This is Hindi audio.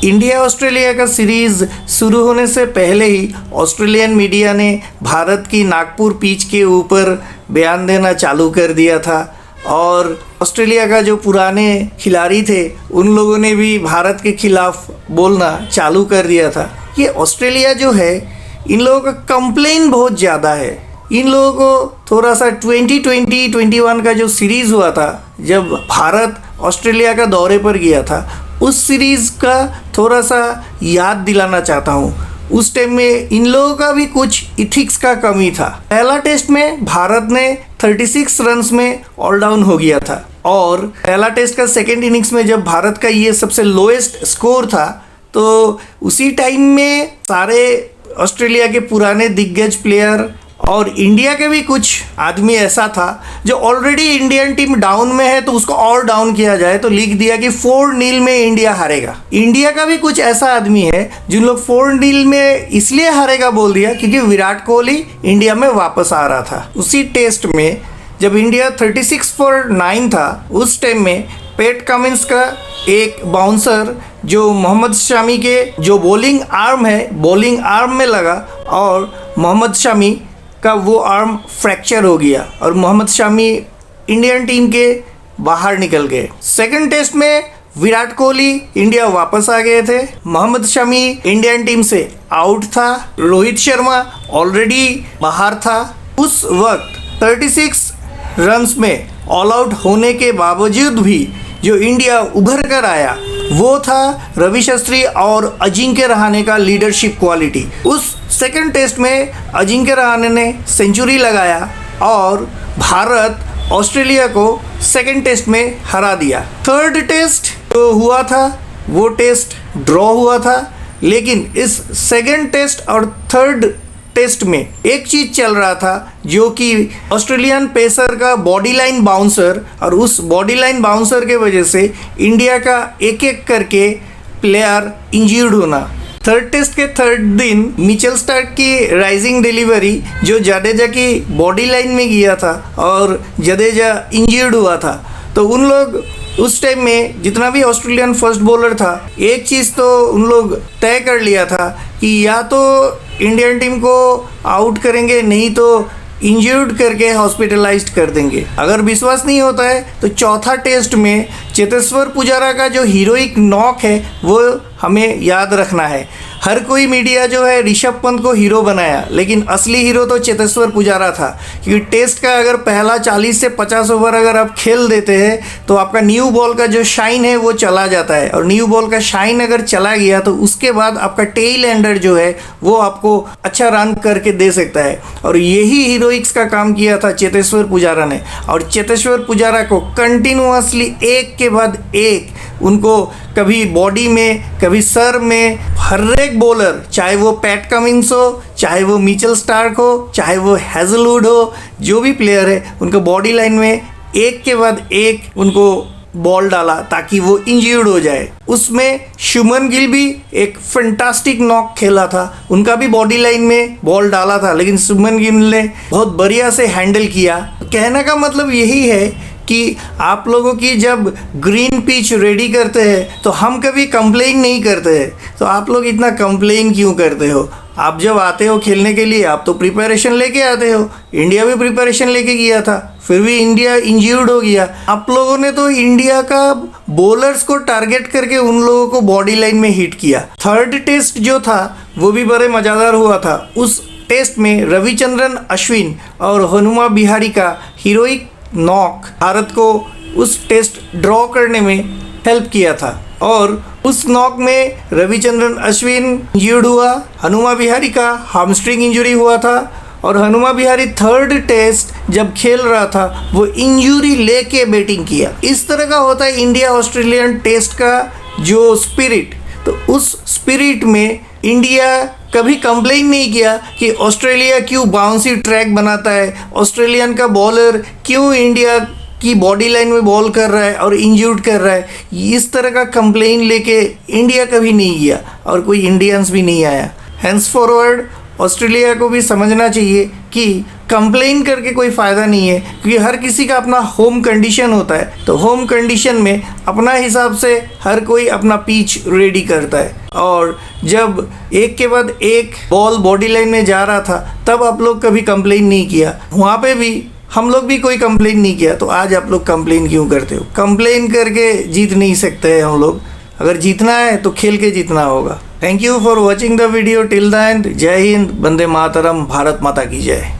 इंडिया ऑस्ट्रेलिया का सीरीज़ शुरू होने से पहले ही ऑस्ट्रेलियन मीडिया ने भारत की नागपुर पिच के ऊपर बयान देना चालू कर दिया था और ऑस्ट्रेलिया का जो पुराने खिलाड़ी थे उन लोगों ने भी भारत के खिलाफ बोलना चालू कर दिया था। ये ऑस्ट्रेलिया जो है, इन लोगों का कंप्लेन बहुत ज़्यादा है। इन लोगों को थोड़ा सा 2020-21 का जो सीरीज़ हुआ था, जब भारत ऑस्ट्रेलिया का दौरे पर गया था, उस सीरीज़ का थोड़ा सा याद दिलाना चाहता हूँ। उस टाइम में इन लोगों का भी कुछ इथिक्स का कमी था। पहला टेस्ट में भारत ने 36 रन्स में ऑल डाउन हो गया था और पहला टेस्ट का सेकेंड इनिंग्स में जब भारत का ये सबसे लोएस्ट स्कोर था, तो उसी टाइम में सारे ऑस्ट्रेलिया के पुराने दिग्गज प्लेयर और इंडिया के भी कुछ आदमी ऐसा था जो ऑलरेडी इंडियन टीम डाउन में है, तो उसको और डाउन किया जाए, तो लिख दिया कि 4-0 में इंडिया हारेगा। इंडिया का भी कुछ ऐसा आदमी है जिन लोग 4-0 में इसलिए हारेगा बोल दिया क्योंकि विराट कोहली इंडिया में वापस आ रहा था। उसी टेस्ट में जब इंडिया 36 for 9 था, उस टाइम में पैट कमिंस का एक बाउंसर जो मोहम्मद शमी के जो बॉलिंग आर्म है, बॉलिंग आर्म में लगा और मोहम्मद शमी का वो आर्म फ्रैक्चर हो गया और मोहम्मद शमी इंडियन टीम के बाहर निकल गए। सेकंड टेस्ट में विराट कोहली इंडिया वापस आ गए थे। मोहम्मद शमी इंडियन टीम से आउट था। रोहित शर्मा ऑलरेडी बाहर था। उस वक्त 36 रन्स में ऑल आउट होने के बावजूद भी जो इंडिया उभर कर आया वो था रवि शास्त्री और अजिंक्य रहाणे का लीडरशिप क्वालिटी। उस सेकंड टेस्ट में अजिंक्य रहाणे ने सेंचुरी लगाया और भारत ऑस्ट्रेलिया को सेकंड टेस्ट में हरा दिया। थर्ड टेस्ट जो हुआ था वो टेस्ट ड्रॉ हुआ था, लेकिन इस सेकंड टेस्ट और थर्ड टेस्ट में एक चीज़ चल रहा था जो कि ऑस्ट्रेलियन पेसर का बॉडी लाइन बाउंसर, और उस बॉडी लाइन बाउंसर के वजह से इंडिया का एक एक करके प्लेयर इंजर्ड होना। थर्ड टेस्ट के थर्ड दिन मिचेल स्टार्क की राइजिंग डिलीवरी जो जडेजा की बॉडी लाइन में गया था और जडेजा इंजर्ड हुआ था, तो उन लोग उस टाइम में जितना भी ऑस्ट्रेलियन फर्स्ट बॉलर था, एक चीज़ तो उन लोग तय कर लिया था कि या तो इंडियन टीम को आउट करेंगे, नहीं तो इंजर्ड करके हॉस्पिटलाइज्ड कर देंगे। अगर विश्वास नहीं होता है तो चौथा टेस्ट में चेतेश्वर पुजारा का जो हीरोइक नॉक है वो हमें याद रखना है। हर कोई मीडिया जो है ऋषभ पंत को हीरो बनाया, लेकिन असली हीरो तो चेतेश्वर पुजारा था, क्योंकि टेस्ट का अगर पहला 40 से 50 ओवर अगर आप खेल देते हैं तो आपका न्यू बॉल का जो शाइन है वो चला जाता है, और न्यू बॉल का शाइन अगर चला गया तो उसके बाद आपका टेल एंडर जो है वो आपको अच्छा रन करके दे सकता है। और यही हीरोइक्स का काम किया था चेतेश्वर पुजारा ने, और चेतेश्वर पुजारा को कंटिन्यूअसली एक के बाद एक उनको कभी बॉडी में कभी सर में, हर एक बॉलर, चाहे वो पैट कमिंस हो, चाहे वो मिचेल स्टार्क हो, चाहे वो हैजलवुड हो, जो भी प्लेयर है उनको बॉडी लाइन में एक के बाद एक उनको बॉल डाला ताकि वो इंजर्ड हो जाए। उसमें शुभमन गिल भी एक फैंटास्टिक नॉक खेला था, उनका भी बॉडी लाइन में बॉल डाला था, लेकिन शुभमन गिल ने बहुत बढ़िया से हैंडल किया। कहने का मतलब यही है कि आप लोगों की जब ग्रीन पिच रेडी करते हैं तो हम कभी कंप्लेन नहीं करते हैं, तो आप लोग इतना कंप्लेन क्यों करते हो? आप जब आते हो खेलने के लिए आप तो प्रिपरेशन लेके आते हो। इंडिया भी प्रिपरेशन लेके गया था, फिर भी इंडिया इंजर्ड हो गया। आप लोगों ने तो इंडिया का बॉलर्स को टारगेट करके उन लोगों को बॉडी लाइन में हिट किया। थर्ड टेस्ट जो था वो भी बड़े मज़ेदार हुआ था। उस टेस्ट में रविचंद्रन अश्विन और हनुमा विहारी का हीरोइक नॉक भारत को उस टेस्ट ड्रॉ करने में हेल्प किया था, और उस नॉक में रविचंद्रन अश्विन इंजर्ड हुआ, हनुमा विहारी का हैमस्ट्रिंग इंजरी हुआ था, और हनुमा विहारी थर्ड टेस्ट जब खेल रहा था वो इंजरी लेके बैटिंग किया। इस तरह का होता है इंडिया ऑस्ट्रेलियन टेस्ट का जो स्पिरिट। तो उस स्पिरिट में इंडिया कभी कंप्लेन नहीं किया कि ऑस्ट्रेलिया क्यों बाउंसी ट्रैक बनाता है, ऑस्ट्रेलियन का बॉलर क्यों इंडिया की बॉडी लाइन में बॉल कर रहा है और इंजर्ड कर रहा है। इस तरह का कंप्लेन लेके इंडिया कभी नहीं गया और कोई इंडियंस भी नहीं आया। हैंस फॉरवर्ड ऑस्ट्रेलिया को भी समझना चाहिए कि कंप्लेन करके कोई फ़ायदा नहीं है, क्योंकि हर किसी का अपना होम कंडीशन होता है। तो होम कंडीशन में अपना हिसाब से हर कोई अपना पिच रेडी करता है। और जब एक के बाद एक बॉल बॉडी लाइन में जा रहा था तब आप लोग कभी कंप्लेन नहीं किया, वहाँ पे भी हम लोग भी कोई कंप्लेन नहीं किया। तो आज आप लोग कंप्लेन क्यों करते हो? कंप्लेन करके जीत नहीं सकते हैं हम लोग। अगर जीतना है तो खेल के जीतना होगा। Thank you for watching the video till the end. जय हिंद, वंदे मातरम, भारत माता की जय।